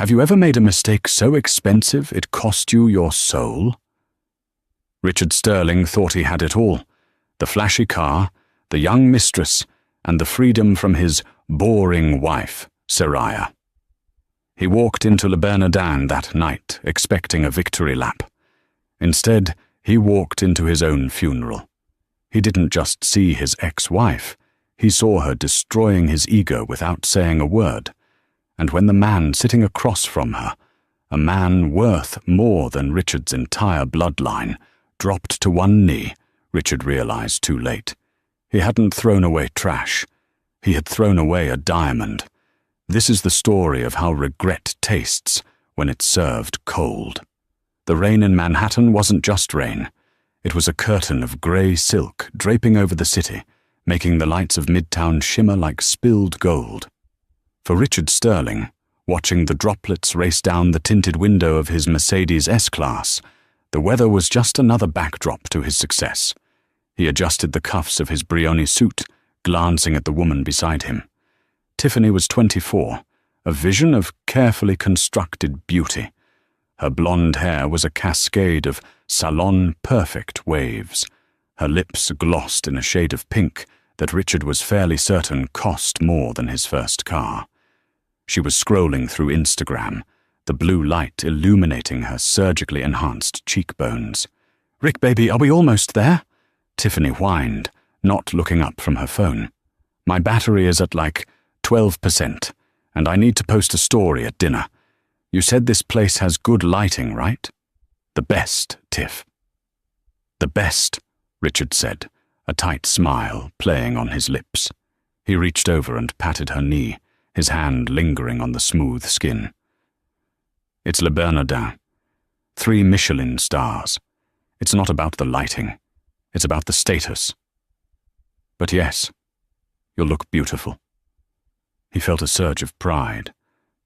Have you ever made a mistake so expensive it cost you your soul? Richard Sterling thought he had it all: the flashy car, the young mistress, and the freedom from his boring wife, Soraya. He walked into Le Bernardin that night, expecting a victory lap. Instead, he walked into his own funeral. He didn't just see his ex-wife, he saw her destroying his ego without saying a word. And when the man sitting across from her, a man worth more than Richard's entire bloodline, dropped to one knee, Richard realized too late. He hadn't thrown away trash. He had thrown away a diamond. This is the story of how regret tastes when it's served cold. The rain in Manhattan wasn't just rain. It was a curtain of grey silk draping over the city, making the lights of Midtown shimmer like spilled gold. For Richard Sterling, watching the droplets race down the tinted window of his Mercedes S-Class, the weather was just another backdrop to his success. He adjusted the cuffs of his Brioni suit, glancing at the woman beside him. Tiffany was 24, a vision of carefully constructed beauty. Her blonde hair was a cascade of salon-perfect waves. Her lips glossed in a shade of pink that Richard was fairly certain cost more than his first car. She was scrolling through Instagram, the blue light illuminating her surgically enhanced cheekbones. "Rick, baby, are we almost there?" Tiffany whined, not looking up from her phone. "My battery is at like 12%, and I need to post a story at dinner. You said this place has good lighting, right?" "The best, Tiff." "The best," Richard said, a tight smile playing on his lips. He reached over and patted her knee, his hand lingering on the smooth skin. "It's Le Bernardin. 3 Michelin stars. It's not about the lighting. It's about the status. But yes, you'll look beautiful." He felt a surge of pride,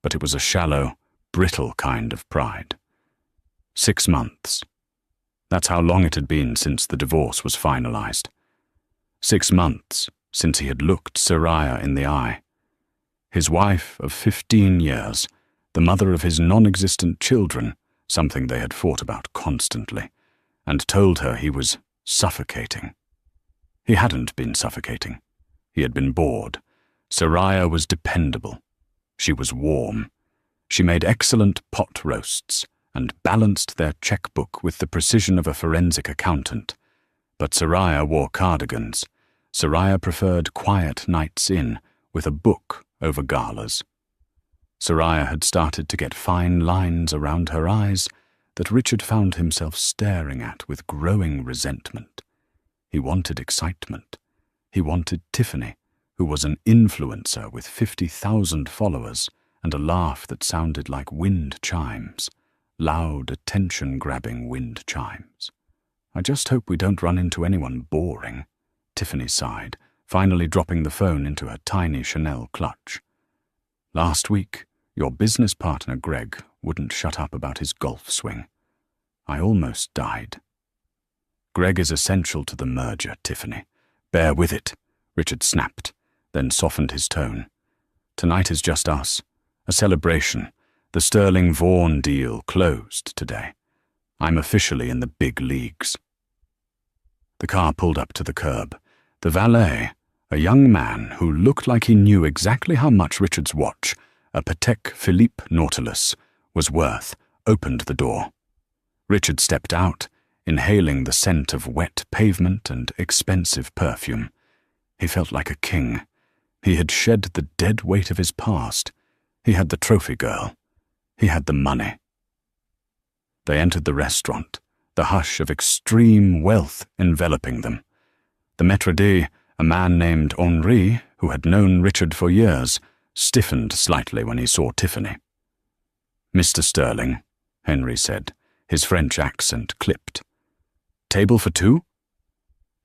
but it was a shallow, brittle kind of pride. 6 months. That's how long it had been since the divorce was finalized. 6 months since he had looked Soraya in the eye. His wife of 15 years, the mother of his non-existent children, something they had fought about constantly, and told her he was suffocating. He hadn't been suffocating. He had been bored. Soraya was dependable. She was warm. She made excellent pot roasts and balanced their checkbook with the precision of a forensic accountant. But Soraya wore cardigans. Soraya preferred quiet nights in, with a book over galas. Soraya had started to get fine lines around her eyes that Richard found himself staring at with growing resentment. He wanted excitement. He wanted Tiffany, who was an influencer with 50,000 followers and a laugh that sounded like wind chimes, loud, attention-grabbing wind chimes. "I just hope we don't run into anyone boring," Tiffany sighed, finally dropping the phone into her tiny Chanel clutch. "Last week, your business partner Greg wouldn't shut up about his golf swing. I almost died." "Greg is essential to the merger, Tiffany. Bear with it," Richard snapped, then softened his tone. "Tonight is just us. A celebration. The Sterling Vaughan deal closed today. I'm officially in the big leagues." The car pulled up to the curb. The valet, a young man who looked like he knew exactly how much Richard's watch, a Patek Philippe Nautilus, was worth, opened the door. Richard stepped out, inhaling the scent of wet pavement and expensive perfume. He felt like a king. He had shed the dead weight of his past. He had the trophy girl. He had the money. They entered the restaurant, the hush of extreme wealth enveloping them. The maître d', a man named Henri, who had known Richard for years, stiffened slightly when he saw Tiffany. "Mr. Sterling," Henry said, his French accent clipped. "Table for 2?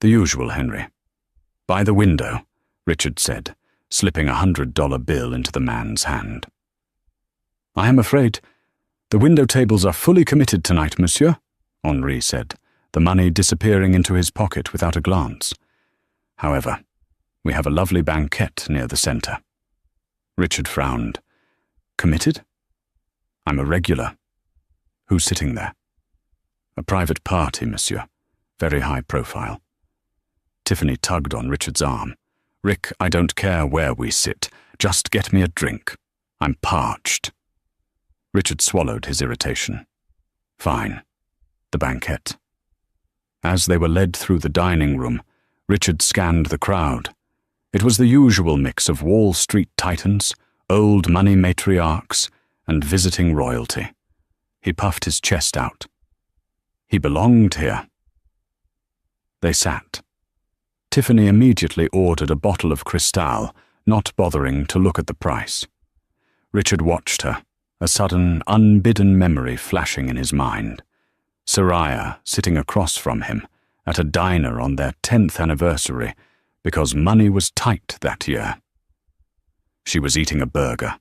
"The usual, Henry." "By the window," Richard said, slipping a $100 bill into the man's hand. "I am afraid the window tables are fully committed tonight, monsieur," Henri said, the money disappearing into his pocket without a glance. "However, we have a lovely banquette near the center." Richard frowned. "Committed?" I'm a regular. Who's sitting there? A private party, monsieur. Very high profile. Tiffany tugged on Richard's arm. Rick, I don't care where we sit. Just get me a drink. I'm parched. Richard swallowed his irritation. Fine. The banquet. As they were led through the dining room, Richard scanned the crowd. It was the usual mix of Wall Street titans, old money matriarchs, and visiting royalty. He puffed his chest out. He belonged here. They sat. Tiffany immediately ordered a bottle of Cristal, not bothering to look at the price. Richard watched her, a sudden, unbidden memory flashing in his mind. Soraya sitting across from him at a diner on their 10th anniversary because money was tight that year. She was eating a burger,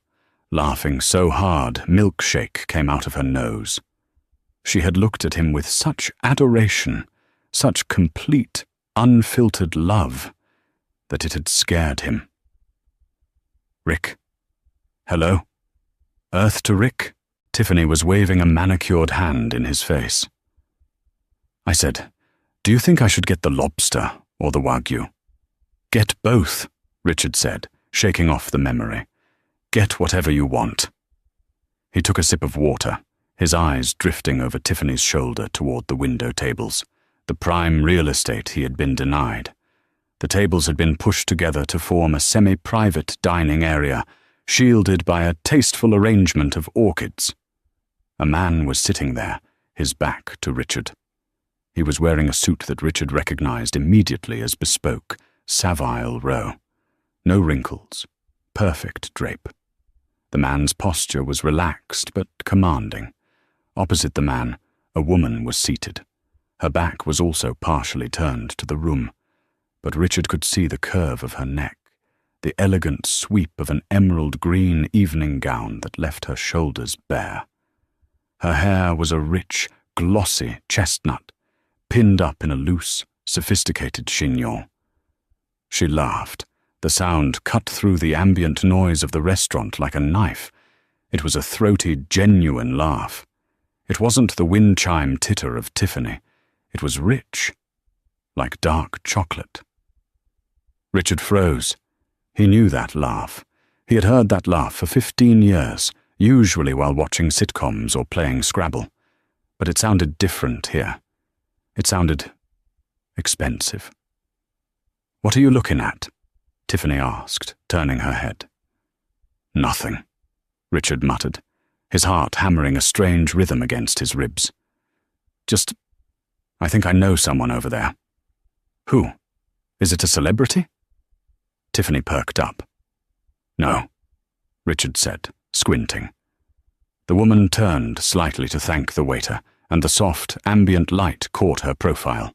laughing so hard milkshake came out of her nose. She had looked at him with such adoration, such complete, unfiltered love, that it had scared him. Rick. Hello? Earth to Rick? Tiffany was waving a manicured hand in his face. I said, do you think I should get the lobster or the Wagyu? Get both, Richard said, shaking off the memory. Get whatever you want. He took a sip of water, his eyes drifting over Tiffany's shoulder toward the window tables, the prime real estate he had been denied. The tables had been pushed together to form a semi-private dining area, shielded by a tasteful arrangement of orchids. A man was sitting there, his back to Richard. He was wearing a suit that Richard recognized immediately as bespoke, Savile Row. No wrinkles, perfect drape. The man's posture was relaxed but commanding. Opposite the man, a woman was seated. Her back was also partially turned to the room, but Richard could see the curve of her neck, the elegant sweep of an emerald green evening gown that left her shoulders bare. Her hair was a rich, glossy chestnut, pinned up in a loose, sophisticated chignon. She laughed. The sound cut through the ambient noise of the restaurant like a knife. It was a throaty, genuine laugh. It wasn't the wind chime titter of Tiffany. It was rich, like dark chocolate. Richard froze. He knew that laugh. He had heard that laugh for 15 years, usually while watching sitcoms or playing Scrabble. But it sounded different here. It sounded expensive. What are you looking at? Tiffany asked, turning her head. Nothing, Richard muttered, his heart hammering a strange rhythm against his ribs. I think I know someone over there. Who? Is it a celebrity? Tiffany perked up. No, Richard said, squinting. The woman turned slightly to thank the waiter, and the soft, ambient light caught her profile.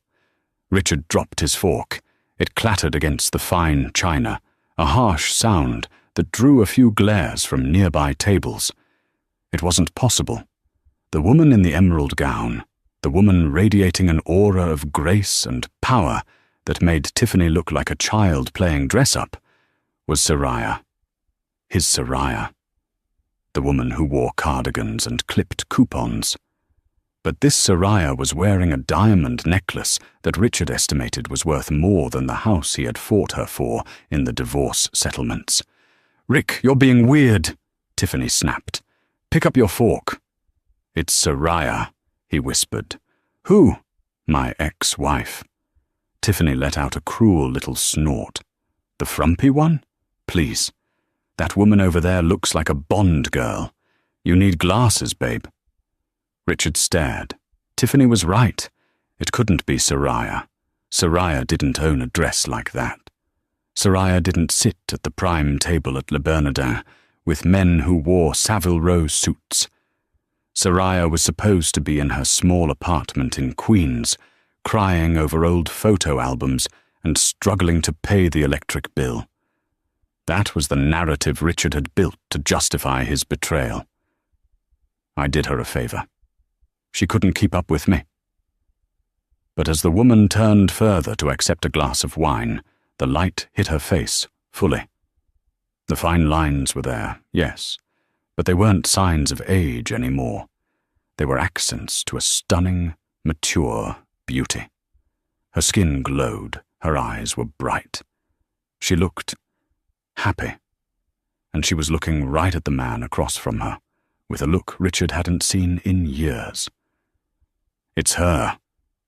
Richard dropped his fork. It clattered against the fine china, a harsh sound that drew a few glares from nearby tables. It wasn't possible. The woman in the emerald gown, the woman radiating an aura of grace and power that made Tiffany look like a child playing dress-up, was Soraya. His Soraya. The woman who wore cardigans and clipped coupons. But this Soraya was wearing a diamond necklace that Richard estimated was worth more than the house he had fought her for in the divorce settlements. Rick, you're being weird, Tiffany snapped. Pick up your fork. It's Soraya, he whispered. Who? My ex-wife. Tiffany let out a cruel little snort. The frumpy one? Please. That woman over there looks like a Bond girl. You need glasses, babe. Richard stared. Tiffany was right. It couldn't be Soraya. Soraya didn't own a dress like that. Soraya didn't sit at the prime table at Le Bernardin with men who wore Savile Row suits. Soraya was supposed to be in her small apartment in Queens, crying over old photo albums and struggling to pay the electric bill. That was the narrative Richard had built to justify his betrayal. I did her a favor. She couldn't keep up with me. But as the woman turned further to accept a glass of wine, the light hit her face fully. The fine lines were there, yes, But they weren't signs of age anymore. They were accents to a stunning, mature beauty. Her skin glowed, her eyes were bright. She looked happy, and she was looking right at the man across from her, with a look Richard hadn't seen in years. "It's her,"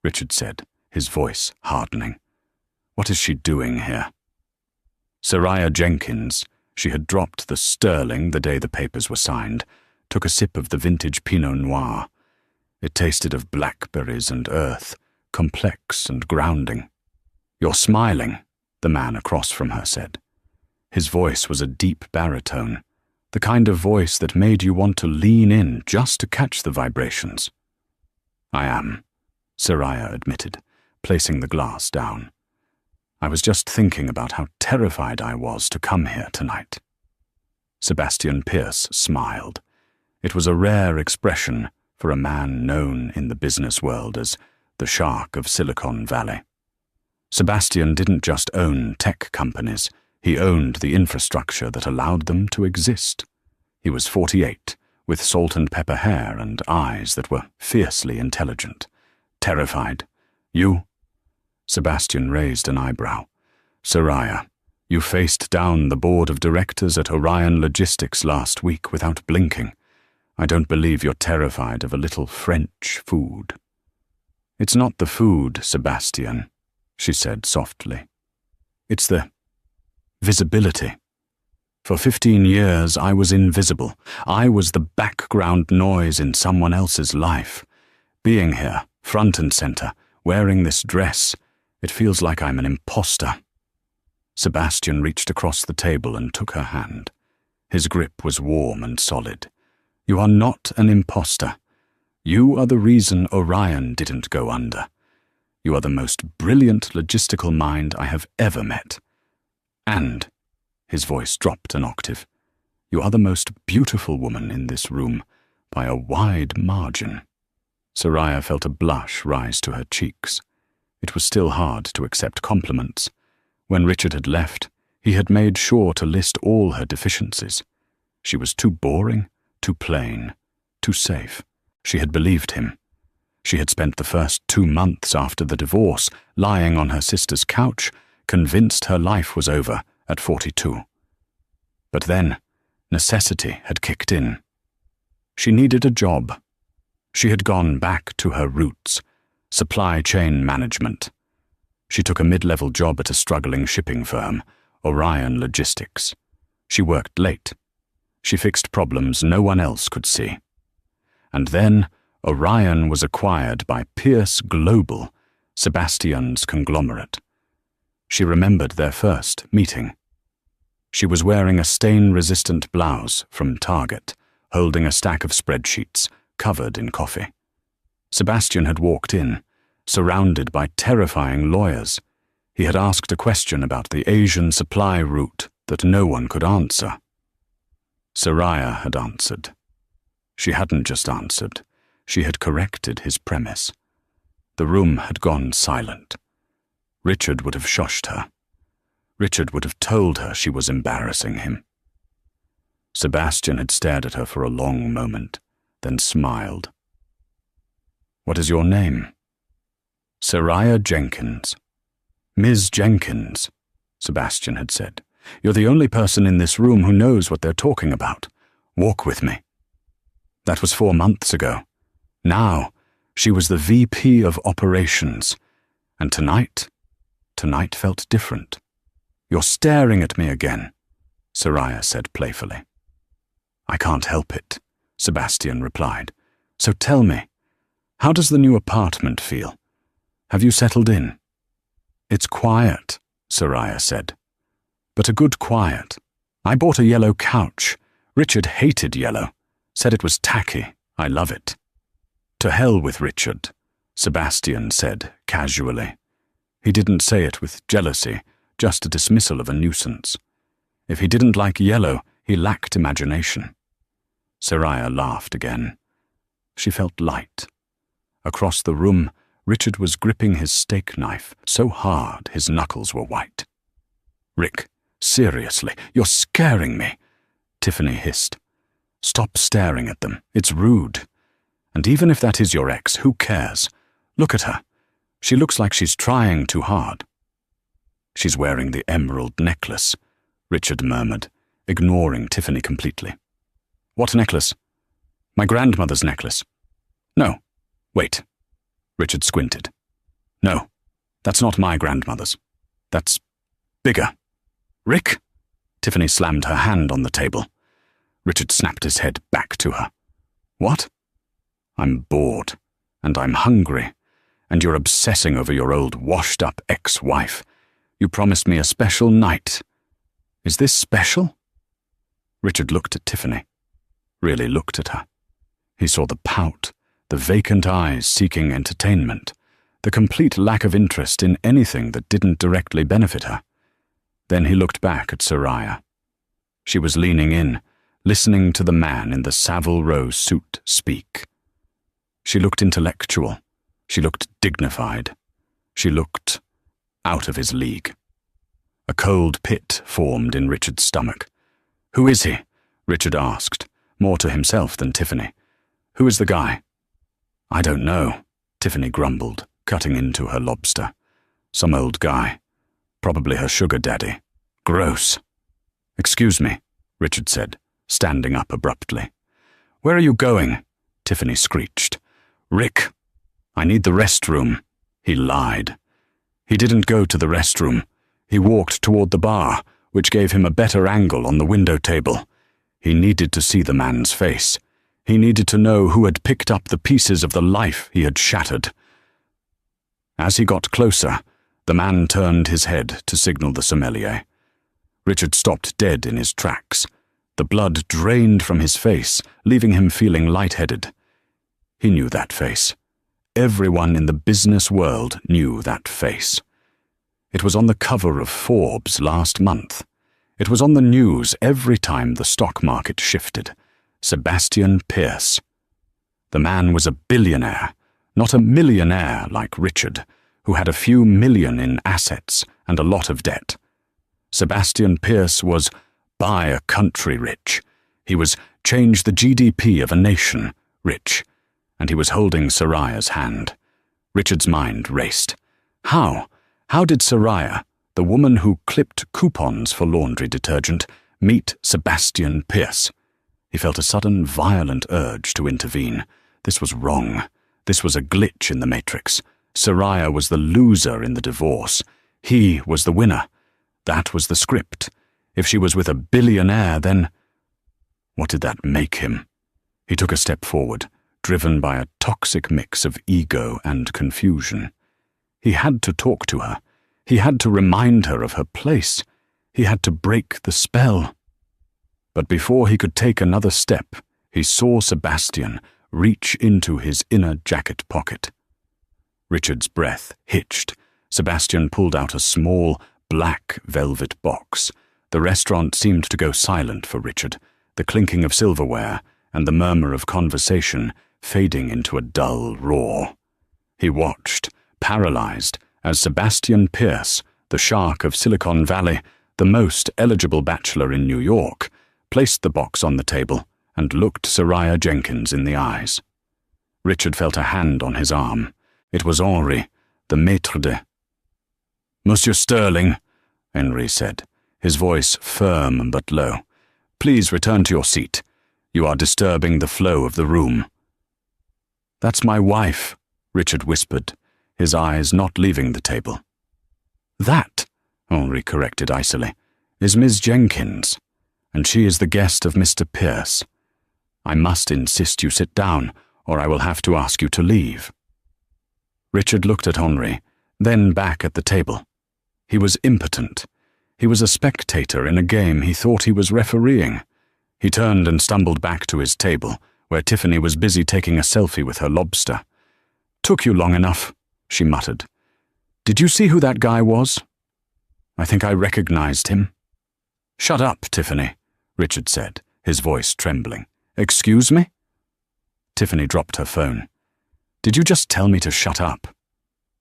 Richard said, his voice hardening. "What is she doing here?" Soraya Jenkins, she had dropped the sterling the day the papers were signed, took a sip of the vintage Pinot Noir. It tasted of blackberries and earth, complex and grounding. "You're smiling," the man across from her said. His voice was a deep baritone, the kind of voice that made you want to lean in just to catch the vibrations. "I am," Soraya admitted, placing the glass down. "I was just thinking about how terrified I was to come here tonight." Sebastian Pierce smiled. It was a rare expression for a man known in the business world as the shark of Silicon Valley. Sebastian didn't just own tech companies, he owned the infrastructure that allowed them to exist. He was 48, with salt and pepper hair and eyes that were fiercely intelligent. "Terrified? You?" Sebastian raised an eyebrow. "Soraya, you faced down the board of directors at Orion Logistics last week without blinking. I don't believe you're terrified of a little French food." "It's not the food, Sebastian," she said softly. "It's the visibility. For 15 years I was invisible. I was the background noise in someone else's life. Being here, front and center, wearing this dress, it feels like I'm an imposter." Sebastian reached across the table and took her hand. His grip was warm and solid. "You are not an imposter. You are the reason Orion didn't go under. You are the most brilliant logistical mind I have ever met. And," his voice dropped an octave, "you are the most beautiful woman in this room by a wide margin." Soraya felt a blush rise to her cheeks. It was still hard to accept compliments. When Richard had left, he had made sure to list all her deficiencies. She was too boring, too plain, too safe. She had believed him. She had spent the first 2 months after the divorce lying on her sister's couch, convinced her life was over at 42. But then, necessity had kicked in. She needed a job. She had gone back to her roots, supply chain management. She took a mid-level job at a struggling shipping firm, Orion Logistics. She worked late. She fixed problems no one else could see. And then Orion was acquired by Pierce Global, Sebastian's conglomerate. She remembered their first meeting. She was wearing a stain-resistant blouse from Target, holding a stack of spreadsheets covered in coffee. Sebastian had walked in, surrounded by terrifying lawyers. He had asked a question about the Asian supply route that no one could answer. Soraya had answered. She hadn't just answered, she had corrected his premise. The room had gone silent. Richard would have shushed her. Richard would have told her she was embarrassing him. Sebastian had stared at her for a long moment, then smiled. "What is your name?" "Soraya Jenkins." "Ms. Jenkins," Sebastian had said. "You're the only person in this room who knows what they're talking about. Walk with me." That was 4 months ago. Now, she was the VP of Operations. And tonight felt different. "You're staring at me again," Soraya said playfully. "I can't help it," Sebastian replied. "So tell me, how does the new apartment feel? Have you settled in?" "It's quiet," Soraya said. "But a good quiet. I bought a yellow couch. Richard hated yellow. Said it was tacky. I love it." "To hell with Richard," Sebastian said casually. He didn't say it with jealousy, just a dismissal of a nuisance. If he didn't like yellow, he lacked imagination. Soraya laughed again. She felt light. Across the room, Richard was gripping his steak knife so hard his knuckles were white. "Rick, seriously, you're scaring me," Tiffany hissed. Stop staring at them. It's rude. And even if that is your ex, who cares? Look at her. She looks like she's trying too hard. She's wearing the emerald necklace, Richard murmured, ignoring Tiffany completely. What necklace? My grandmother's necklace. No. Wait. Richard squinted. No, that's not my grandmother's. That's bigger. Rick? Tiffany slammed her hand on the table. Richard snapped his head back to her. What? I'm bored, and I'm hungry, and you're obsessing over your old washed-up ex-wife. You promised me a special night. Is this special? Richard looked at Tiffany. Really looked at her. He saw the pout, the vacant eyes seeking entertainment, the complete lack of interest in anything that didn't directly benefit her. Then he looked back at Soraya. She was leaning in, listening to the man in the Savile Row suit speak. She looked intellectual. She looked dignified. She looked out of his league. A cold pit formed in Richard's stomach. Who is he? Richard asked, more to himself than Tiffany. Who is the guy? I don't know, Tiffany grumbled, cutting into her lobster. Some old guy. Probably her sugar daddy. Gross. Excuse me, Richard said, standing up abruptly. Where are you going? Tiffany screeched. Rick, I need the restroom. He lied. He didn't go to the restroom. He walked toward the bar, which gave him a better angle on the window table. He needed to see the man's face. He needed to know who had picked up the pieces of the life he had shattered. As he got closer, the man turned his head to signal the sommelier. Richard stopped dead in his tracks. The blood drained from his face, leaving him feeling lightheaded. He knew that face. Everyone in the business world knew that face. It was on the cover of Forbes last month. It was on the news every time the stock market shifted. Sebastian Pierce. The man was a billionaire, not a millionaire like Richard, who had a few million in assets and a lot of debt. Sebastian Pierce was buy a country rich. He was change the GDP of a nation rich. And he was holding Soraya's hand. Richard's mind raced. How? How did Soraya, the woman who clipped coupons for laundry detergent, meet Sebastian Pierce? He felt a sudden, violent urge to intervene. This was wrong. This was a glitch in the matrix. Soraya was the loser in the divorce. He was the winner. That was the script. If she was with a billionaire, then... What did that make him? He took a step forward, driven by a toxic mix of ego and confusion. He had to talk to her. He had to remind her of her place. He had to break the spell. But before he could take another step, he saw Sebastian reach into his inner jacket pocket. Richard's breath hitched. Sebastian pulled out a small, black velvet box. The restaurant seemed to go silent for Richard, the clinking of silverware and the murmur of conversation fading into a dull roar. He watched, paralyzed, as Sebastian Pierce, the shark of Silicon Valley, the most eligible bachelor in New York, placed the box on the table and looked Soraya Jenkins in the eyes. Richard felt a hand on his arm. It was Henri, the maître d'. Monsieur Sterling, Henri said, his voice firm but low. Please return to your seat. You are disturbing the flow of the room. That's my wife, Richard whispered, his eyes not leaving the table. That, Henri corrected icily, is Miss Jenkins, and she is the guest of Mr. Pierce. I must insist you sit down, or I will have to ask you to leave. Richard looked at Henri, then back at the table. He was impotent. He was a spectator in a game he thought he was refereeing. He turned and stumbled back to his table, where Tiffany was busy taking a selfie with her lobster. Took you long enough, she muttered. Did you see who that guy was? I think I recognized him. Shut up, Tiffany, Richard said, his voice trembling. Excuse me? Tiffany dropped her phone. Did you just tell me to shut up?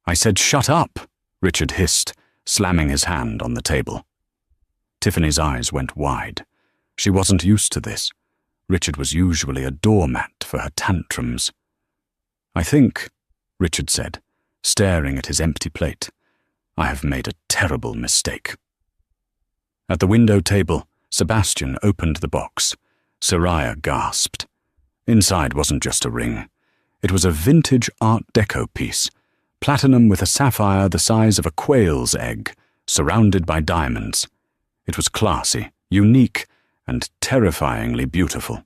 I said shut up, Richard hissed, slamming his hand on the table. Tiffany's eyes went wide. She wasn't used to this. Richard was usually a doormat for her tantrums. "I think," Richard said, staring at his empty plate, "I have made a terrible mistake." At the window table, Sebastian opened the box. Soraya gasped. Inside wasn't just a ring. It was a vintage Art Deco piece, platinum with a sapphire the size of a quail's egg, surrounded by diamonds. It was classy, unique, and terrifyingly beautiful.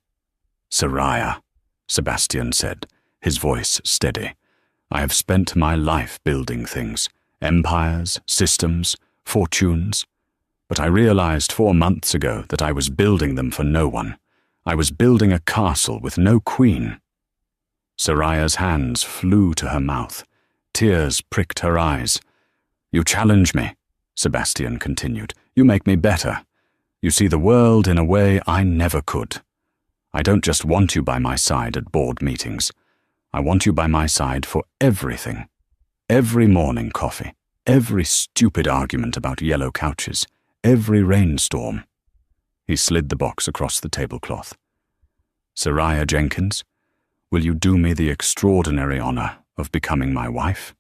"Soraya," Sebastian said, his voice steady, "I have spent my life building things, empires, systems, fortunes. But I realized 4 months ago that I was building them for no one. I was building a castle with no queen." Soraya's hands flew to her mouth. Tears pricked her eyes. "You challenge me," Sebastian continued. "You make me better. You see the world in a way I never could. I don't just want you by my side at board meetings. I want you by my side for everything. Every morning coffee, every stupid argument about yellow couches, every rainstorm." He slid the box across the tablecloth. "Soraya Jenkins, will you do me the extraordinary honor of becoming my wife?"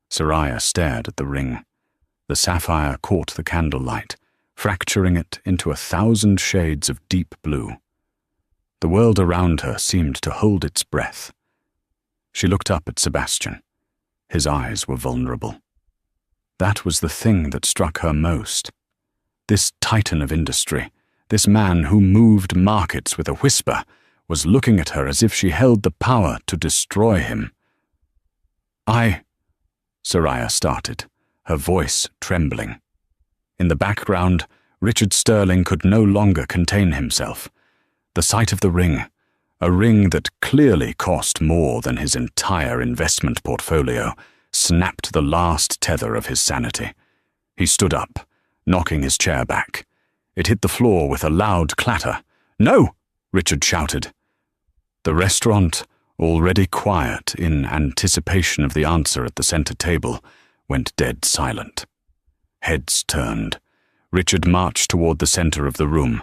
Soraya stared at the ring. The sapphire caught the candlelight, fracturing it into 1,000 shades of deep blue. The world around her seemed to hold its breath. She looked up at Sebastian. His eyes were vulnerable. That was the thing that struck her most. This titan of industry, this man who moved markets with a whisper, was looking at her as if she held the power to destroy him. Soraya started, her voice trembling. In the background, Richard Sterling could no longer contain himself. The sight of the ring, a ring that clearly cost more than his entire investment portfolio, snapped the last tether of his sanity. He stood up, knocking his chair back. It hit the floor with a loud clatter. "No!" Richard shouted. The restaurant, already quiet in anticipation of the answer at the center table, went dead silent. Heads turned. Richard marched toward the center of the room.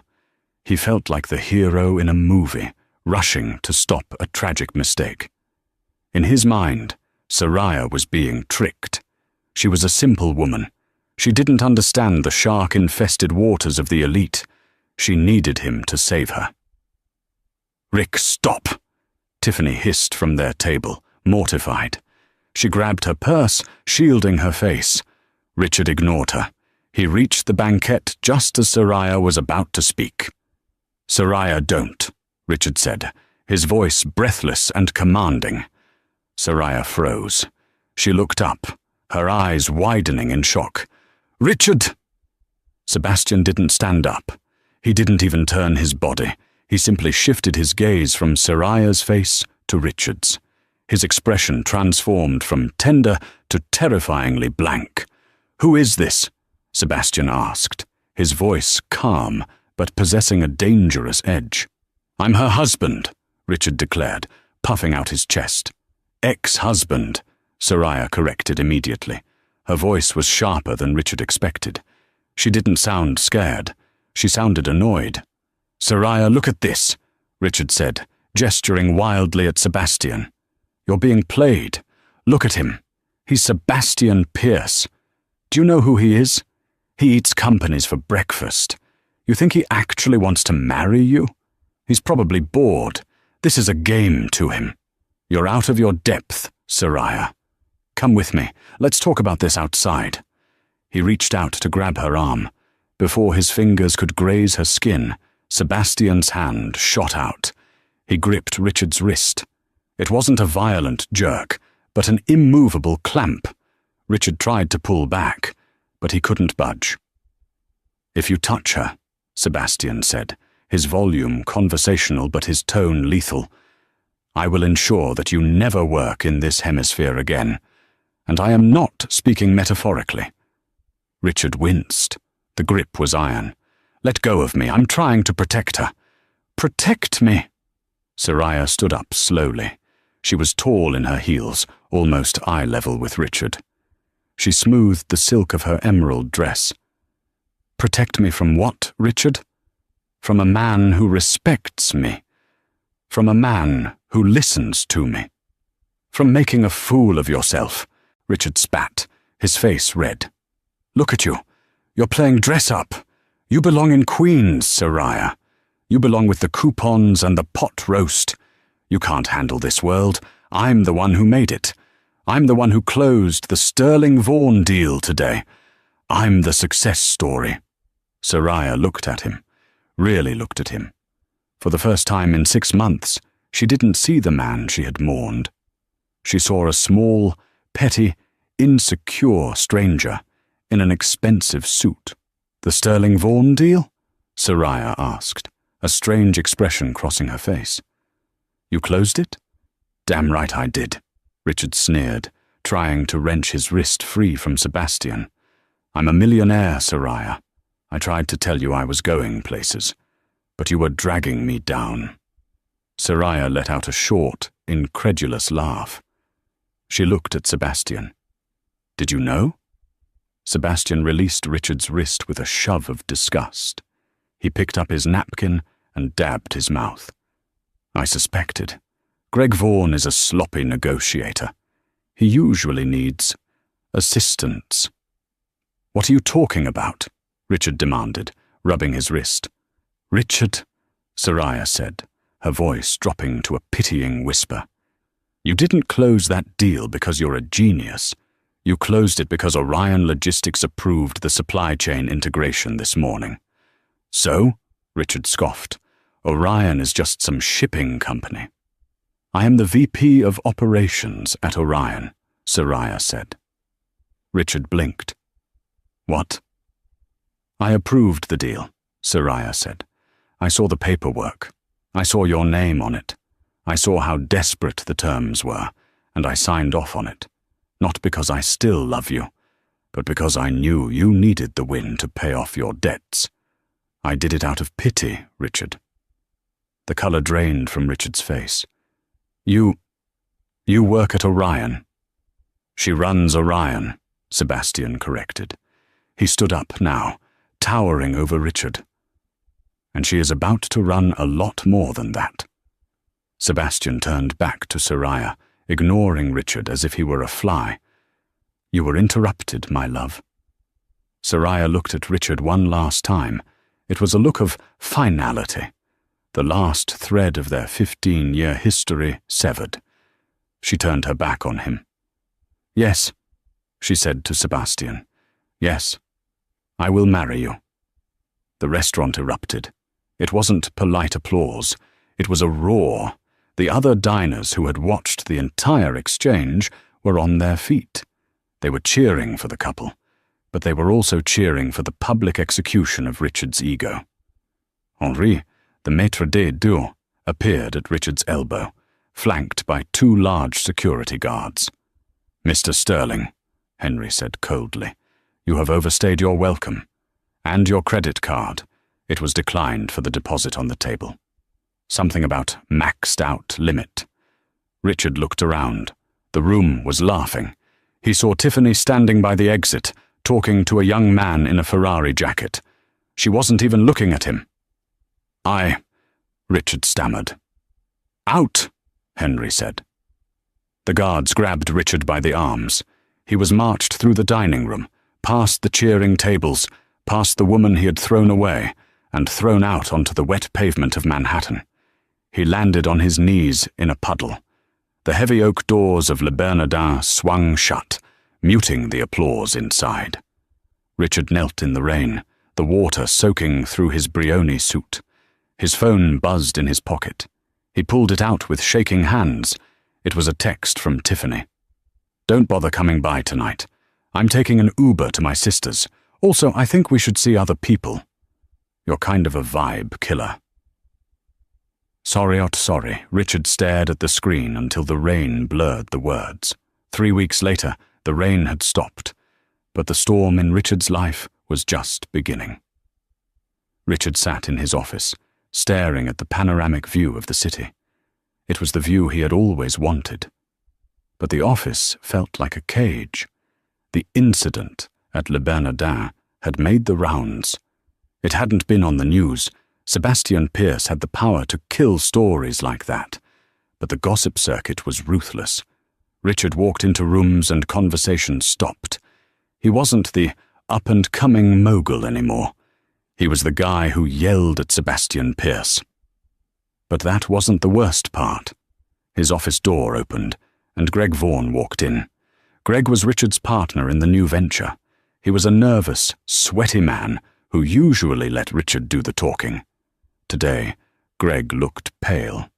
He felt like the hero in a movie, rushing to stop a tragic mistake. In his mind, Soraya was being tricked. She was a simple woman. She didn't understand the shark-infested waters of the elite. She needed him to save her. "Rick, stop!" Tiffany hissed from their table, mortified. She grabbed her purse, shielding her face. Richard ignored her. He reached the banquette just as Soraya was about to speak. "Soraya, don't," Richard said, his voice breathless and commanding. Soraya froze. She looked up, her eyes widening in shock. "Richard!" Sebastian didn't stand up. He didn't even turn his body. He simply shifted his gaze from Soraya's face to Richard's. His expression transformed from tender to terrifyingly blank. "Who is this?" Sebastian asked, his voice calm but possessing a dangerous edge. "I'm her husband," Richard declared, puffing out his chest. "Ex-husband," Soraya corrected immediately. Her voice was sharper than Richard expected. She didn't sound scared. She sounded annoyed. "Soraya, look at this," Richard said, gesturing wildly at Sebastian. "You're being played. Look at him. He's Sebastian Pierce. Do you know who he is? He eats companies for breakfast. You think he actually wants to marry you? He's probably bored. This is a game to him. You're out of your depth, Soraya. Come with me. Let's talk about this outside." He reached out to grab her arm. Before his fingers could graze her skin, Sebastian's hand shot out. He gripped Richard's wrist. It wasn't a violent jerk, but an immovable clamp. Richard tried to pull back, but he couldn't budge. "If you touch her," Sebastian said, his volume conversational but his tone lethal, "I will ensure that you never work in this hemisphere again. And I am not speaking metaphorically." Richard winced. The grip was iron. "Let go of me. I'm trying to protect her." "Protect me?" Soraya stood up slowly. She was tall in her heels, almost eye level with Richard. She smoothed the silk of her emerald dress. "Protect me from what, Richard?" From a man who respects me. From a man who listens to me. From making a fool of yourself, Richard spat, his face red. Look at you. You're playing dress-up. You belong in Queens, Soraya. You belong with the coupons and the pot roast. You can't handle this world. I'm the one who made it. I'm the one who closed the Sterling Vaughan deal today. I'm the success story. Soraya looked at him, really looked at him. For the first time in 6 months, she didn't see the man she had mourned. She saw a small, petty, insecure stranger in an expensive suit. The Sterling Vaughan deal? Soraya asked, a strange expression crossing her face. You closed it? Damn right I did, Richard sneered, trying to wrench his wrist free from Sebastian. I'm a millionaire, Soraya. I tried to tell you I was going places, but you were dragging me down. Soraya let out a short, incredulous laugh. She looked at Sebastian. Did you know? Sebastian released Richard's wrist with a shove of disgust. He picked up his napkin and dabbed his mouth. I suspected. Greg Vaughan is a sloppy negotiator. He usually needs assistance. What are you talking about? Richard demanded, rubbing his wrist. Richard, Soraya said, her voice dropping to a pitying whisper. You didn't close that deal because you're a genius. You closed it because Orion Logistics approved the supply chain integration this morning. So? Richard scoffed. Orion is just some shipping company. I am the VP of Operations at Orion, Soraya said. Richard blinked. What? I approved the deal, Soraya said. I saw the paperwork. I saw your name on it. I saw how desperate the terms were, and I signed off on it. Not because I still love you, but because I knew you needed the win to pay off your debts. I did it out of pity, Richard. The color drained from Richard's face. You work at Orion. She runs Orion, Sebastian corrected. He stood up now, towering over Richard. And she is about to run a lot more than that. Sebastian turned back to Soraya, ignoring Richard as if he were a fly. You were interrupted, my love. Soraya looked at Richard one last time. It was a look of finality, the last thread of their 15-year history severed. She turned her back on him. Yes, she said to Sebastian. Yes, I will marry you. The restaurant erupted. It wasn't polite applause. It was a roar. The other diners who had watched the entire exchange were on their feet. They were cheering for the couple, but they were also cheering for the public execution of Richard's ego. Henri, the maître d'eau, appeared at Richard's elbow, flanked by 2 large security guards. Mr. Sterling, Henry said coldly, you have overstayed your welcome. And your credit card. It was declined for the deposit on the table. Something about maxed out limit. Richard looked around. The room was laughing. He saw Tiffany standing by the exit, talking to a young man in a Ferrari jacket. She wasn't even looking at him. Richard stammered. Out, Henry said. The guards grabbed Richard by the arms. He was marched through the dining room, past the cheering tables, past the woman he had thrown away, and thrown out onto the wet pavement of Manhattan. He landed on his knees in a puddle. The heavy oak doors of Le Bernardin swung shut, muting the applause inside. Richard knelt in the rain, the water soaking through his Brioni suit. His phone buzzed in his pocket. He pulled it out with shaking hands. It was a text from Tiffany. Don't bother coming by tonight. I'm taking an Uber to my sister's. Also, I think we should see other people. You're kind of a vibe killer. Sorry, Richard stared at the screen until the rain blurred the words. 3 weeks later, the rain had stopped, but the storm in Richard's life was just beginning. Richard sat in his office, staring at the panoramic view of the city. It was the view he had always wanted. But the office felt like a cage. The incident at Le Bernardin had made the rounds. It hadn't been on the news. Sebastian Pierce had the power to kill stories like that, but the gossip circuit was ruthless. Richard walked into rooms and conversations stopped. He wasn't the up-and-coming mogul anymore. He was the guy who yelled at Sebastian Pierce. But that wasn't the worst part. His office door opened, and Greg Vaughan walked in. Greg was Richard's partner in the new venture. He was a nervous, sweaty man who usually let Richard do the talking. Today, Greg looked pale.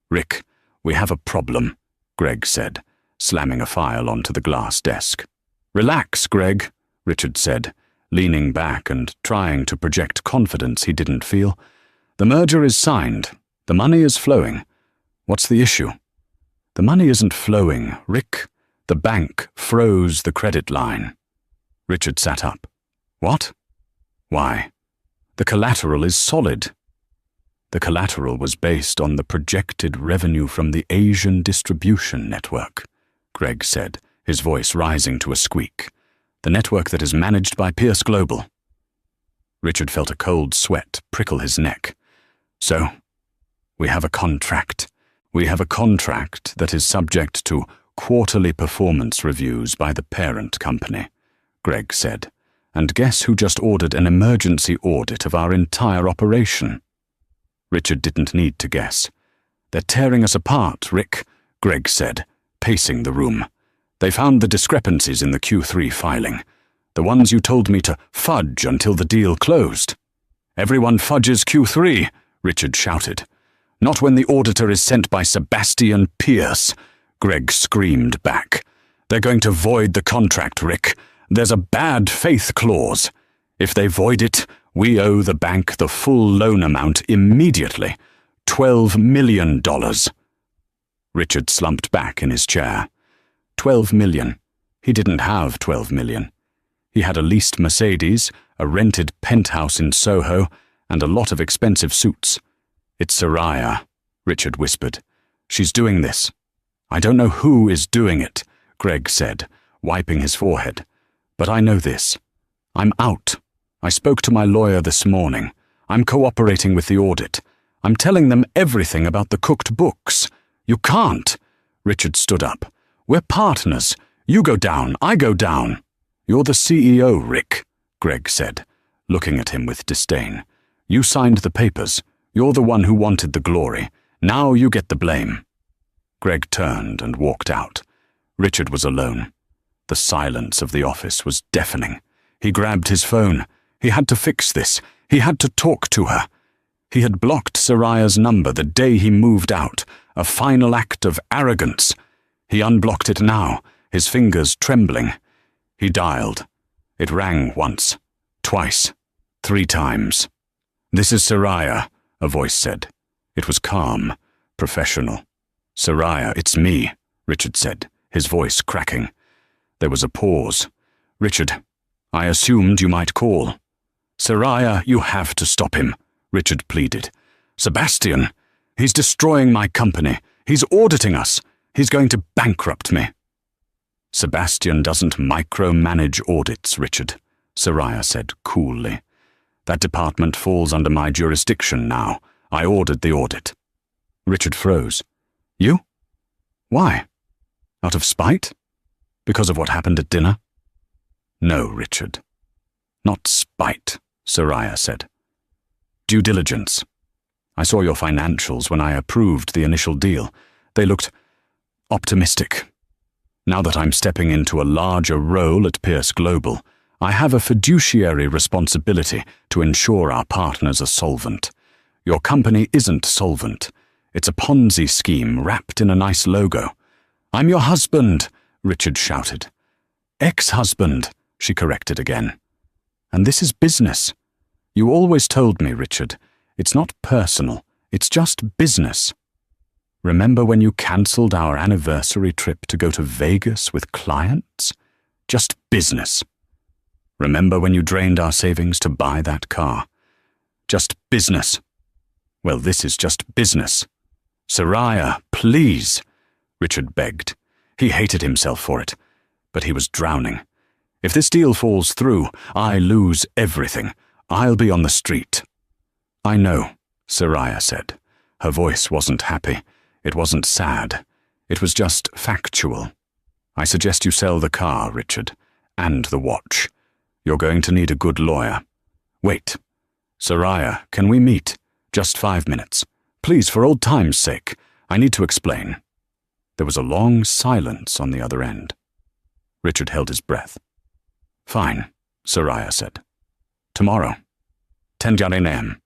"Rick, we have a problem," Greg said, slamming a file onto the glass desk. "Relax, Greg," Richard said, leaning back and trying to project confidence he didn't feel. "The merger is signed. The money is flowing. What's the issue?" "The money isn't flowing, Rick. The bank froze the credit line." Richard sat up. "What?" "Why? The collateral is solid." The collateral was based on the projected revenue from the Asian distribution network, Greg said, his voice rising to a squeak. "The network that is managed by Pierce Global." Richard felt a cold sweat prickle his neck. "So, we have a contract. We have a contract that is subject to quarterly performance reviews by the parent company," Greg said. "And guess who just ordered an emergency audit of our entire operation?" Richard didn't need to guess. "They're tearing us apart, Rick," Greg said, pacing the room. "They found the discrepancies in the Q3 filing, the ones you told me to fudge until the deal closed." "Everyone fudges Q3, Richard shouted. "Not when the auditor is sent by Sebastian Pierce," Greg screamed back. "They're going to void the contract, Rick. There's a bad faith clause. If they void it, we owe the bank the full loan amount immediately. $12 million. Richard slumped back in his chair. 12 million. He didn't have 12 million. He had a leased Mercedes, a rented penthouse in Soho, and a lot of expensive suits. "It's Soraya," Richard whispered. "She's doing this." "I don't know who is doing it," Greg said, wiping his forehead. "But I know this. I'm out. I spoke to my lawyer this morning. I'm cooperating with the audit. I'm telling them everything about the cooked books." "You can't." Richard stood up. "We're partners. You go down, I go down." "You're the CEO, Rick," Greg said, looking at him with disdain. "You signed the papers. You're the one who wanted the glory. Now you get the blame." Greg turned and walked out. Richard was alone. The silence of the office was deafening. He grabbed his phone. He had to fix this. He had to talk to her. He had blocked Soraya's number the day he moved out, a final act of arrogance. He unblocked it now, his fingers trembling. He dialed. It rang once, twice, 3 times. "This is Soraya," a voice said. It was calm, professional. "Soraya, it's me," Richard said, his voice cracking. There was a pause. "Richard, I assumed you might call." "Soraya, you have to stop him," Richard pleaded. "Sebastian, he's destroying my company. He's auditing us. He's going to bankrupt me." "Sebastian doesn't micromanage audits, Richard," Soraya said coolly. "That department falls under my jurisdiction now. I ordered the audit." Richard froze. "You? Why? Out of spite? Because of what happened at dinner?" "No, Richard. Not spite," Soraya said. "Due diligence. I saw your financials when I approved the initial deal. They looked optimistic. Now that I'm stepping into a larger role at Pierce Global, I have a fiduciary responsibility to ensure our partners are solvent. Your company isn't solvent. It's a Ponzi scheme wrapped in a nice logo." "I'm your husband," Richard shouted. "Ex-husband," she corrected again. "And this is business. You always told me, Richard, it's not personal, it's just business. Remember when you cancelled our anniversary trip to go to Vegas with clients? Just business. Remember when you drained our savings to buy that car? Just business. Well, this is just business. Soraya, please," Richard begged. He hated himself for it, but he was drowning. "If this deal falls through, I lose everything. I'll be on the street." I know, Soraya said. Her voice wasn't happy. It wasn't sad. It was just factual. I suggest you sell the car, Richard, and the watch. You're going to need a good lawyer. Wait. Soraya, can we meet? Just 5 minutes. Please, for old time's sake. I need to explain. There was a long silence on the other end. Richard held his breath. Fine, Soraya said. Tomorrow. 10 a.m.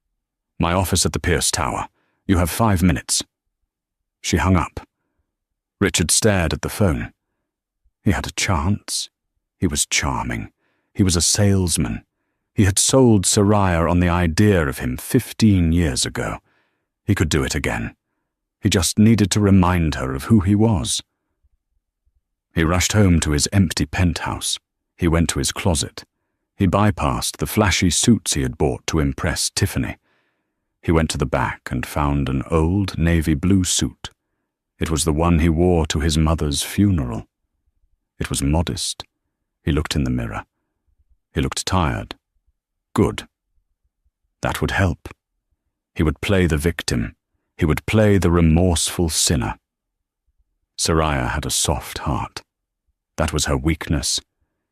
My office at the Pierce Tower. You have 5 minutes. She hung up. Richard stared at the phone. He had a chance. He was charming. He was a salesman. He had sold Soraya on the idea of him 15 years ago. He could do it again. He just needed to remind her of who he was. He rushed home to his empty penthouse. He went to his closet. He bypassed the flashy suits he had bought to impress Tiffany. He went to the back and found an old navy blue suit. It was the one he wore to his mother's funeral. It was modest. He looked in the mirror. He looked tired. Good. That would help. He would play the victim. He would play the remorseful sinner. Soraya had a soft heart. That was her weakness.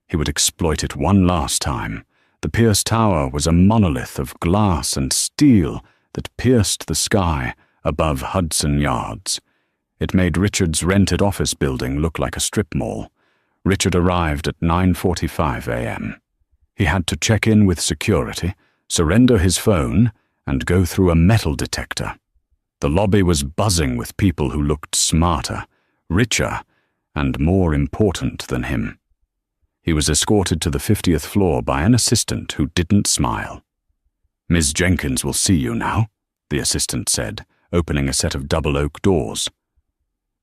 He would exploit it one last time. The Pierce Tower was a monolith of glass and steel that pierced the sky above Hudson Yards. It made Richard's rented office building look like a strip mall. Richard arrived at 9:45 a.m. He had to check in with security, surrender his phone, and go through a metal detector. The lobby was buzzing with people who looked smarter, richer, and more important than him. He was escorted to the 50th floor by an assistant who didn't smile. "Ms. Jenkins will see you now," the assistant said, opening a set of double oak doors.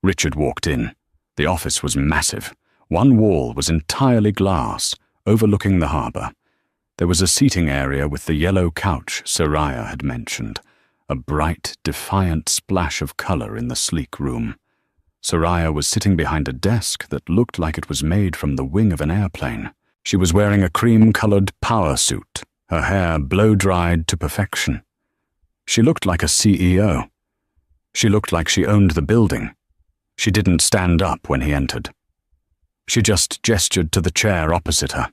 Richard walked in. The office was massive. One wall was entirely glass, overlooking the harbour. There was a seating area with the yellow couch Soraya had mentioned, a bright, defiant splash of colour in the sleek room. Soraya was sitting behind a desk that looked like it was made from the wing of an airplane. She was wearing a cream-coloured power suit, her hair blow-dried to perfection. She looked like a CEO. She looked like she owned the building. She didn't stand up when he entered. She just gestured to the chair opposite her.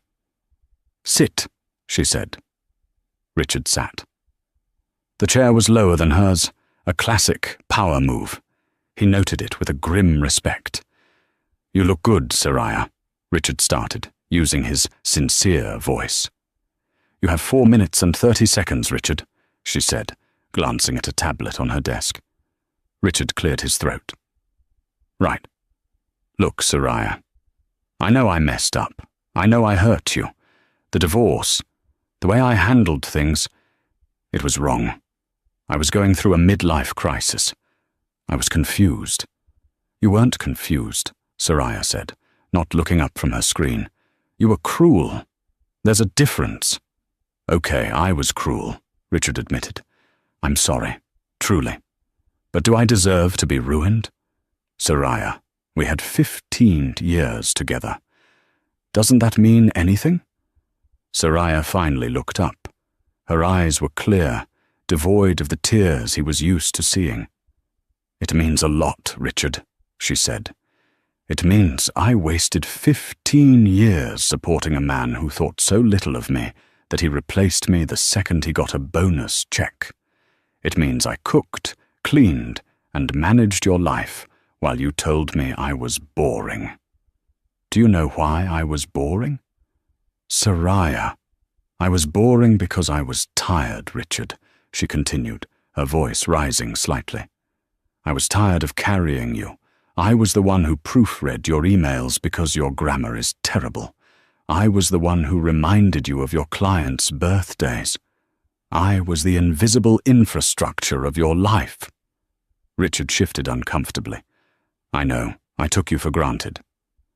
"Sit," she said. Richard sat. The chair was lower than hers, a classic power move. He noted it with a grim respect. "You look good, Soraya," Richard started, using his sincere voice. "You have 4 minutes and 30 seconds, Richard," she said, glancing at a tablet on her desk. Richard cleared his throat. "Right. Look, Soraya. I know I messed up. I know I hurt you. The divorce, the way I handled things, it was wrong. I was going through a midlife crisis. I was confused." "You weren't confused," Soraya said, not looking up from her screen. "You were cruel. There's a difference." "Okay, I was cruel," Richard admitted. "I'm sorry, truly. But do I deserve to be ruined? Soraya, we had 15 years together. Doesn't that mean anything?" Soraya finally looked up. Her eyes were clear, devoid of the tears he was used to seeing. "It means a lot, Richard," she said. "It means I wasted 15 years supporting a man who thought so little of me that he replaced me the second he got a bonus check. It means I cooked, cleaned, and managed your life while you told me I was boring. Do you know why I was boring? Soraya, I was boring because I was tired, Richard," she continued, her voice rising slightly. "I was tired of carrying you. I was the one who proofread your emails because your grammar is terrible. I was the one who reminded you of your clients' birthdays. I was the invisible infrastructure of your life." Richard shifted uncomfortably. "I know, I took you for granted.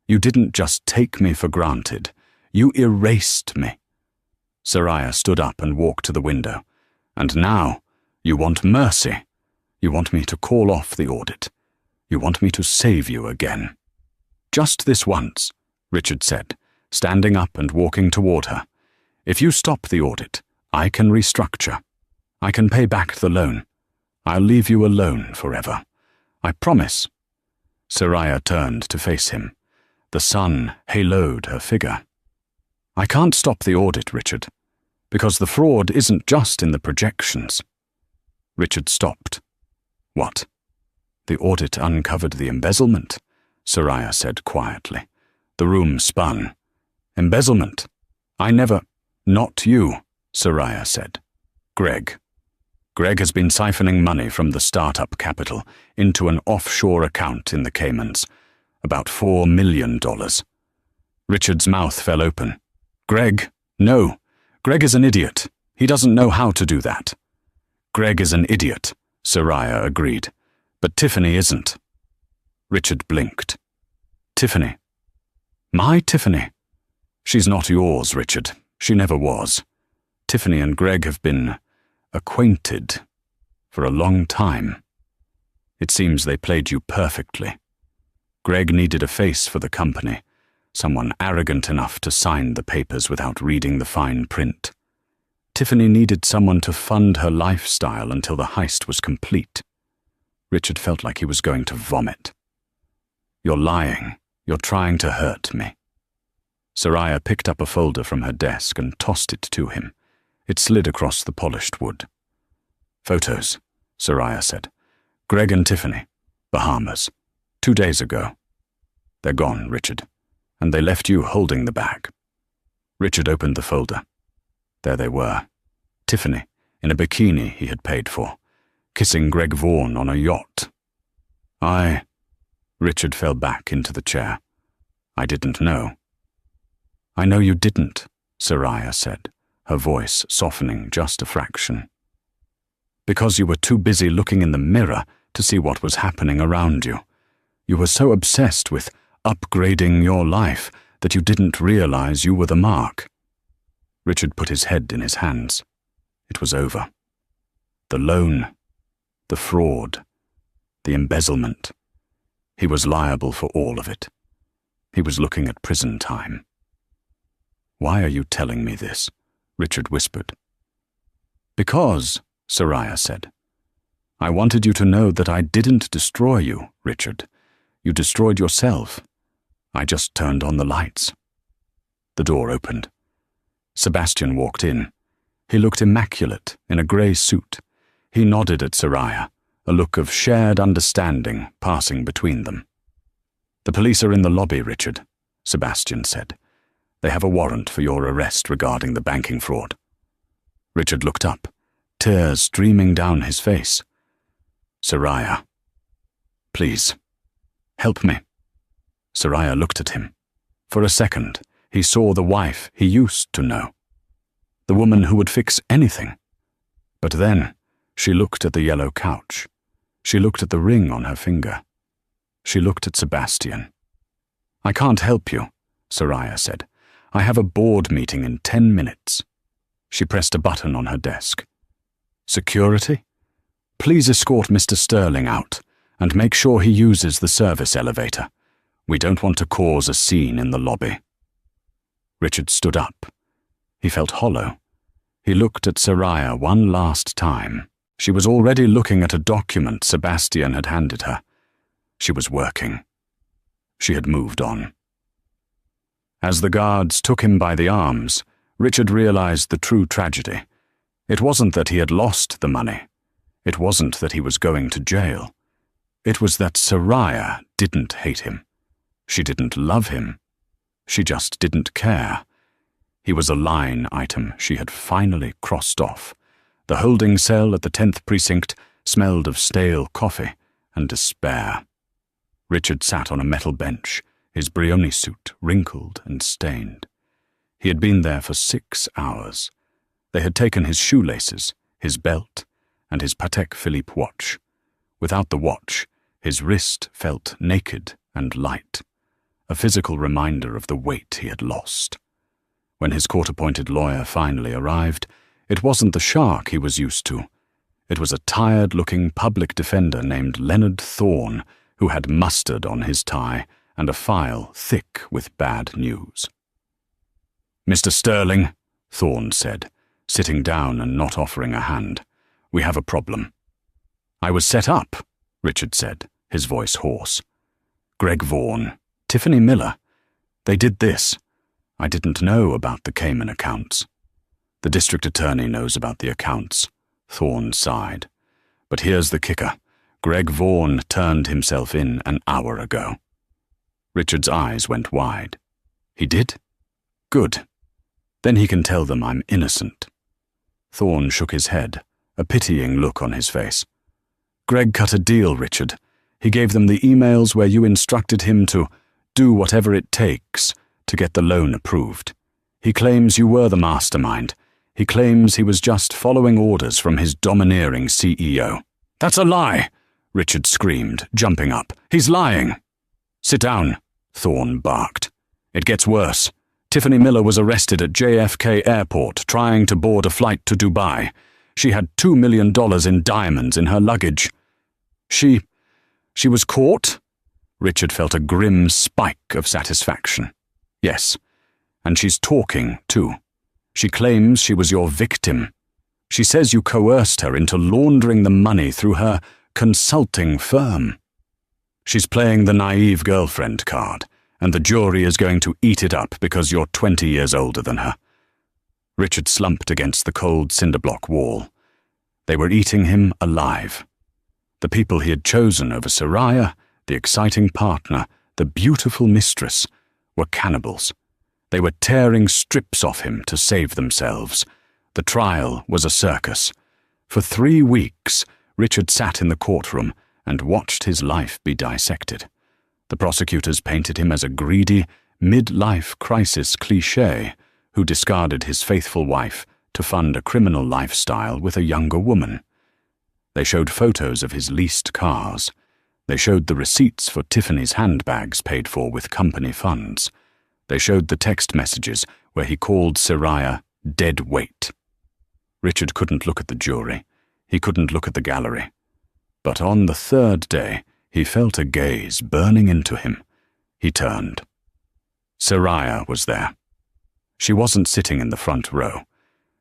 You didn't just take me for granted. You erased me." Soraya stood up and walked to the window. "And now, you want mercy. You want me to call off the audit. You want me to save you again." "Just this once," Richard said, standing up and walking toward her. "If you stop the audit, I can restructure. I can pay back the loan. I'll leave you alone forever. I promise." Soraya turned to face him. The sun haloed her figure. "I can't stop the audit, Richard, because the fraud isn't just in the projections." Richard stopped. "What? The audit uncovered the embezzlement," Soraya said quietly. The room spun. "Embezzlement? I never—" "Not you," Soraya said. "Greg. Greg has been siphoning money from the startup capital into an offshore account in the Caymans. About $4 million. Richard's mouth fell open. "Greg? No. Greg is an idiot. He doesn't know how to do that." "Greg is an idiot," Soraya agreed. "But Tiffany isn't." Richard blinked. "Tiffany? My Tiffany? She's not yours, Richard. She never was. Tiffany and Greg have been acquainted for a long time. It seems they played you perfectly. Greg needed a face for the company, someone arrogant enough to sign the papers without reading the fine print. Tiffany needed someone to fund her lifestyle until the heist was complete. Richard felt like he was going to vomit. "You're lying. You're trying to hurt me." Soraya picked up a folder from her desk and tossed it to him. It slid across the polished wood. "Photos," Soraya said. "Greg and Tiffany, Bahamas, 2 days ago. They're gone, Richard, and they left you holding the bag." Richard opened the folder. There they were. Tiffany, in a bikini he had paid for, kissing Greg Vaughan on a yacht. Richard fell back into the chair. "I didn't know." "I know you didn't," Soraya said, her voice softening just a fraction. "Because you were too busy looking in the mirror to see what was happening around you. You were so obsessed with upgrading your life that you didn't realize you were the mark." Richard put his head in his hands. It was over. The loan, the fraud, the embezzlement. He was liable for all of it. He was looking at prison time. "Why are you telling me this?" Richard whispered. "Because," Soraya said, "I wanted you to know that I didn't destroy you, Richard. You destroyed yourself. I just turned on the lights." The door opened. Sebastian walked in. He looked immaculate in a grey suit. He nodded at Soraya, a look of shared understanding passing between them. "The police are in the lobby, Richard," Sebastian said. "They have a warrant for your arrest regarding the banking fraud." Richard looked up, tears streaming down his face. "Soraya, please, help me." Soraya looked at him. For a second, he saw the wife he used to know, the woman who would fix anything. But then, she looked at the yellow couch. She looked at the ring on her finger. She looked at Sebastian. "I can't help you," Soraya said. "I have a board meeting in 10 minutes. She pressed a button on her desk. "Security? Please escort Mr. Sterling out and make sure he uses the service elevator. We don't want to cause a scene in the lobby." Richard stood up. He felt hollow. He looked at Soraya one last time. She was already looking at a document Sebastian had handed her. She was working. She had moved on. As the guards took him by the arms, Richard realized the true tragedy. It wasn't that he had lost the money. It wasn't that he was going to jail. It was that Soraya didn't hate him. She didn't love him. She just didn't care. He was a line item she had finally crossed off. The holding cell at the 10th precinct smelled of stale coffee and despair. Richard sat on a metal bench, his Brioni suit wrinkled and stained. He had been there for 6 hours. They had taken his shoelaces, his belt, and his Patek Philippe watch. Without the watch, his wrist felt naked and light, a physical reminder of the weight he had lost. When his court-appointed lawyer finally arrived, it wasn't the shark he was used to. It was a tired-looking public defender named Leonard Thorne, who had mustard on his tie and a file thick with bad news. "Mr. Sterling," Thorne said, sitting down and not offering a hand. We have a problem." "I was set up," Richard said, his voice hoarse. "Greg Vaughan, Tiffany Miller. They did this. I didn't know about the Cayman accounts." "The district attorney knows about the accounts," Thorne sighed. "But here's the kicker. Greg Vaughan turned himself in an hour ago." Richard's eyes went wide. "He did? Good. Then he can tell them I'm innocent." Thorne shook his head, a pitying look on his face. "Greg cut a deal, Richard. He gave them the emails where you instructed him to do whatever it takes to get the loan approved. He claims you were the mastermind. He claims he was just following orders from his domineering CEO. "That's a lie!" Richard screamed, jumping up. "He's lying!" "Sit down," Thorne barked. "It gets worse. Tiffany Miller was arrested at JFK Airport trying to board a flight to Dubai. She had $2 million in diamonds in her luggage. She was caught?" Richard felt a grim spike of satisfaction. "Yes, and she's talking, too. She claims she was your victim. She says you coerced her into laundering the money through her consulting firm. She's playing the naive girlfriend card, and the jury is going to eat it up because you're 20 years older than her." Richard slumped against the cold cinder-block wall. They were eating him alive. The people he had chosen over Soraya, the exciting partner, the beautiful mistress, were cannibals. They were tearing strips off him to save themselves. The trial was a circus. For 3 weeks, Richard sat in the courtroom and watched his life be dissected. The prosecutors painted him as a greedy, mid-life crisis cliché who discarded his faithful wife to fund a criminal lifestyle with a younger woman. They showed photos of his leased cars. They showed the receipts for Tiffany's handbags paid for with company funds. They showed the text messages where he called Soraya dead weight. Richard couldn't look at the jury. He couldn't look at the gallery. But on the 3rd day, he felt a gaze burning into him. He turned. Soraya was there. She wasn't sitting in the front row.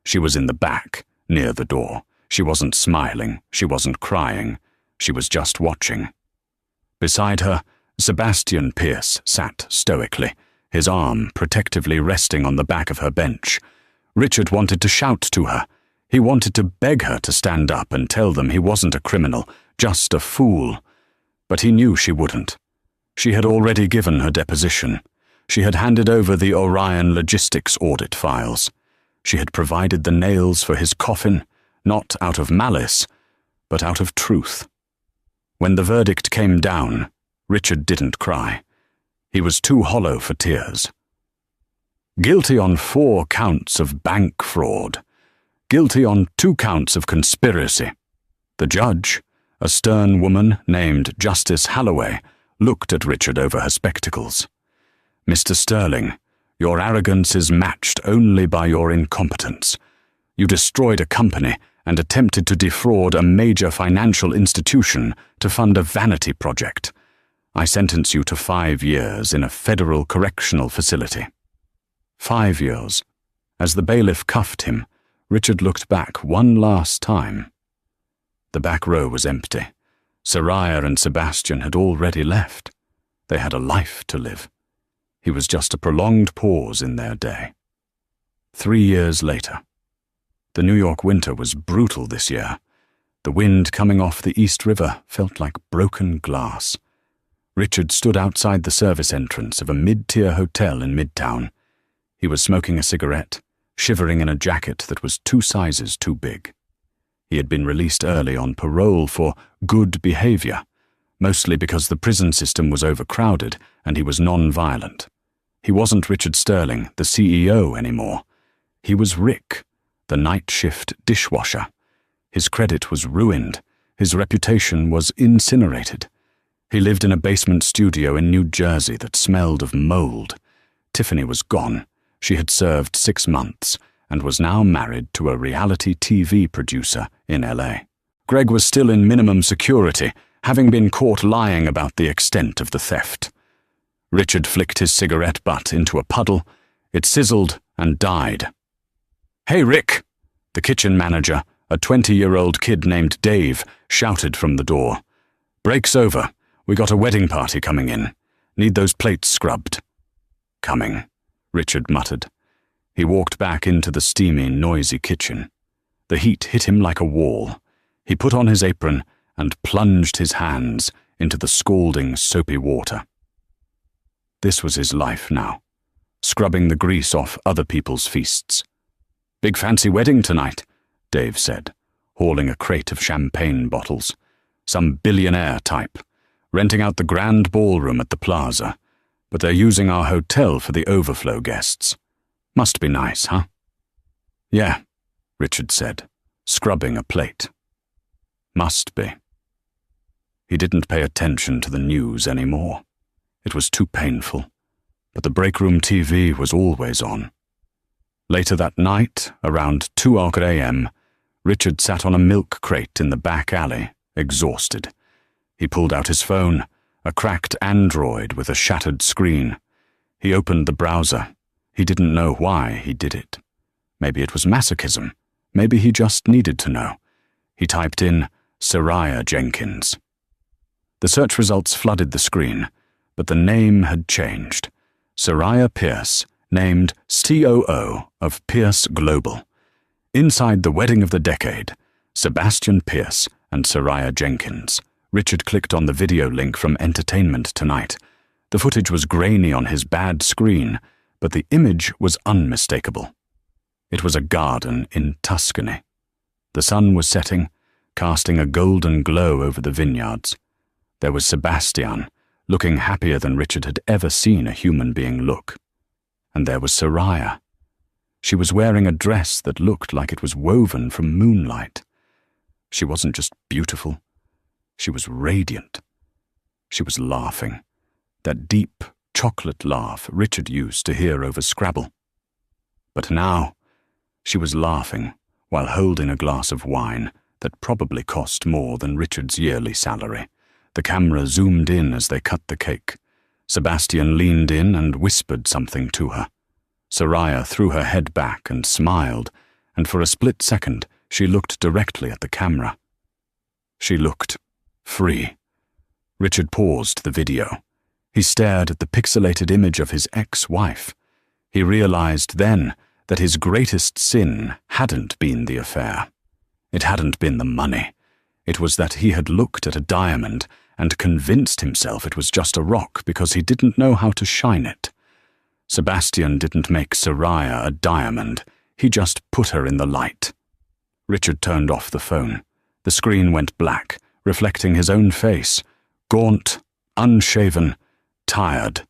She was in the back, near the door. She wasn't smiling. She wasn't crying. She was just watching. Beside her, Sebastian Pierce sat stoically, his arm protectively resting on the back of her bench. Richard wanted to shout to her. He wanted to beg her to stand up and tell them he wasn't a criminal, just a fool. But he knew she wouldn't. She had already given her deposition. She had handed over the Orion logistics audit files. She had provided the nails for his coffin, not out of malice, but out of truth. When the verdict came down, Richard didn't cry. He was too hollow for tears. Guilty on 4 counts of bank fraud. Guilty on 2 counts of conspiracy. The judge, a stern woman named Justice Halloway, looked at Richard over her spectacles. "Mr. Sterling, your arrogance is matched only by your incompetence. You destroyed a company and attempted to defraud a major financial institution to fund a vanity project. I sentence you to 5 years in a federal correctional facility." 5 years. As the bailiff cuffed him, Richard looked back one last time. The back row was empty. Soraya and Sebastian had already left. They had a life to live. He was just a prolonged pause in their day. 3 years later. The New York winter was brutal this year. The wind coming off the East River felt like broken glass. Richard stood outside the service entrance of a mid-tier hotel in Midtown. He was smoking a cigarette, shivering in a jacket that was 2 sizes too big. He had been released early on parole for good behavior, mostly because the prison system was overcrowded and he was non-violent. He wasn't Richard Sterling, the CEO, anymore. He was Rick, the night shift dishwasher. His credit was ruined. His reputation was incinerated. He lived in a basement studio in New Jersey that smelled of mold. Tiffany was gone. She had served 6 months and was now married to a reality TV producer in LA. Greg was still in minimum security, having been caught lying about the extent of the theft. Richard flicked his cigarette butt into a puddle. It sizzled and died. "Hey, Rick!" The kitchen manager, A 20-year-old kid named Dave shouted from the door. "Break's over. We got a wedding party coming in. Need those plates scrubbed." "Coming," Richard muttered. He walked back into the steamy, noisy kitchen. The heat hit him like a wall. He put on his apron and plunged his hands into the scalding, soapy water. This was his life now, scrubbing the grease off other people's feasts. "Big fancy wedding tonight," Dave said, hauling a crate of champagne bottles. "Some billionaire type, renting out the grand ballroom at the plaza, but they're using our hotel for the overflow guests. Must be nice, huh?" "Yeah," Richard said, scrubbing a plate. "Must be." He didn't pay attention to the news anymore. It was too painful, but the break-room TV was always on. Later that night, around 2 a.m., Richard sat on a milk crate in the back alley, exhausted. He pulled out his phone, a cracked Android with a shattered screen. He opened the browser. He didn't know why he did it. Maybe it was masochism. Maybe he just needed to know. He typed in Soraya Jenkins. The search results flooded the screen, but the name had changed. Soraya Pierce, named COO of Pierce Global. Inside the wedding of the decade, Sebastian Pierce and Soraya Jenkins. Richard clicked on the video link from Entertainment Tonight. The footage was grainy on his bad screen, but the image was unmistakable. It was a garden in Tuscany. The sun was setting, casting a golden glow over the vineyards. There was Sebastian, looking happier than Richard had ever seen a human being look. And there was Soraya. She was wearing a dress that looked like it was woven from moonlight. She wasn't just beautiful. She was radiant. She was laughing, that deep chocolate laugh Richard used to hear over Scrabble. But now, she was laughing while holding a glass of wine that probably cost more than Richard's yearly salary. The camera zoomed in as they cut the cake. Sebastian leaned in and whispered something to her. Soraya threw her head back and smiled, and for a split second she looked directly at the camera. She looked free. Richard paused the video. He stared at the pixelated image of his ex-wife. He realized then that his greatest sin hadn't been the affair. It hadn't been the money. It was that he had looked at a diamond and convinced himself it was just a rock because he didn't know how to shine it. Sebastian didn't make Soraya a diamond. He just put her in the light. Richard turned off the phone. The screen went black, reflecting his own face, gaunt, unshaven, tired.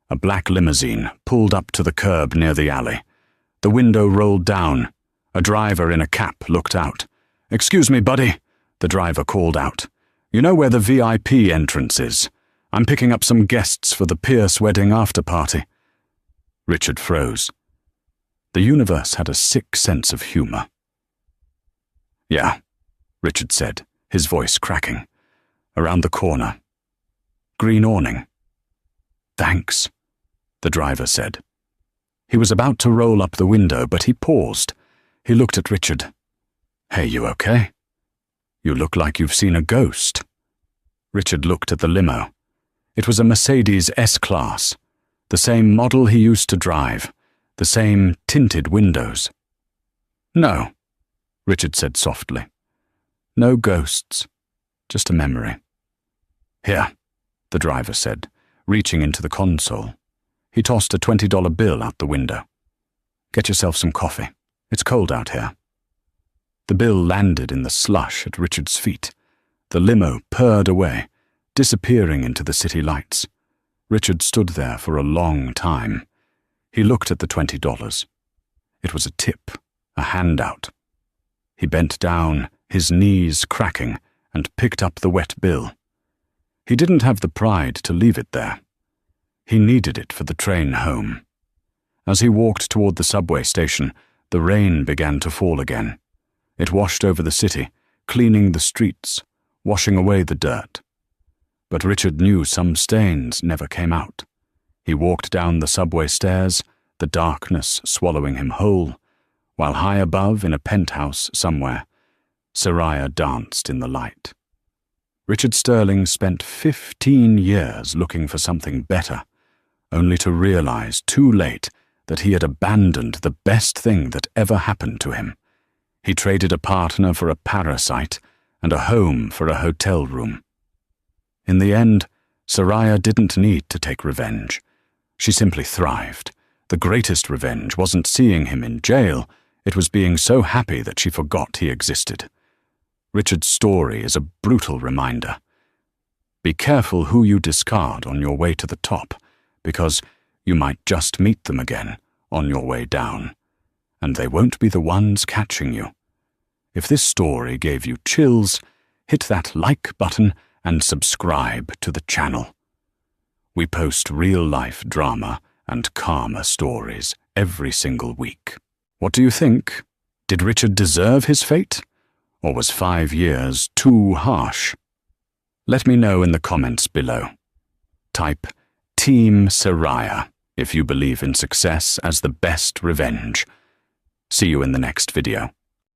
A black limousine pulled up to the curb near the alley. The window rolled down. A driver in a cap looked out. "Excuse me, buddy," the driver called out. "You know where the VIP entrance is? I'm picking up some guests for the Pierce wedding after-party." Richard froze. The universe had a sick sense of humor. "Yeah," Richard said, his voice cracking. "Around the corner. Green awning." "Thanks," the driver said. He was about to roll up the window, but he paused. He looked at Richard. "Hey, you okay? You look like you've seen a ghost." Richard looked at the limo. It was a Mercedes S-Class, the same model he used to drive, the same tinted windows. "No," Richard said softly. "No ghosts, just a memory." "Here," the driver said, reaching into the console. He tossed a $20 bill out the window. "Get yourself some coffee. It's cold out here." The bill landed in the slush at Richard's feet. The limo purred away, disappearing into the city lights. Richard stood there for a long time. He looked at the $20. It was a tip, a handout. He bent down, his knees cracking, and picked up the wet bill. He didn't have the pride to leave it there. He needed it for the train home. As he walked toward the subway station, the rain began to fall again. It washed over the city, cleaning the streets, washing away the dirt. But Richard knew some stains never came out. He walked down the subway stairs, the darkness swallowing him whole, while high above in a penthouse somewhere, Soraya danced in the light. Richard Sterling spent 15 years looking for something better, only to realize too late that he had abandoned the best thing that ever happened to him. He traded a partner for a parasite and a home for a hotel room. In the end, Soraya didn't need to take revenge. She simply thrived. The greatest revenge wasn't seeing him in jail, it was being so happy that she forgot he existed. Richard's story is a brutal reminder. Be careful who you discard on your way to the top, because you might just meet them again on your way down, and they won't be the ones catching you. If this story gave you chills, hit that like button and subscribe to the channel. We post real-life drama and calmer stories every single week. What do you think? Did Richard deserve his fate? Or was 5 years too harsh? Let me know in the comments below. Type Team Soraya if you believe in success as the best revenge. See you in the next video.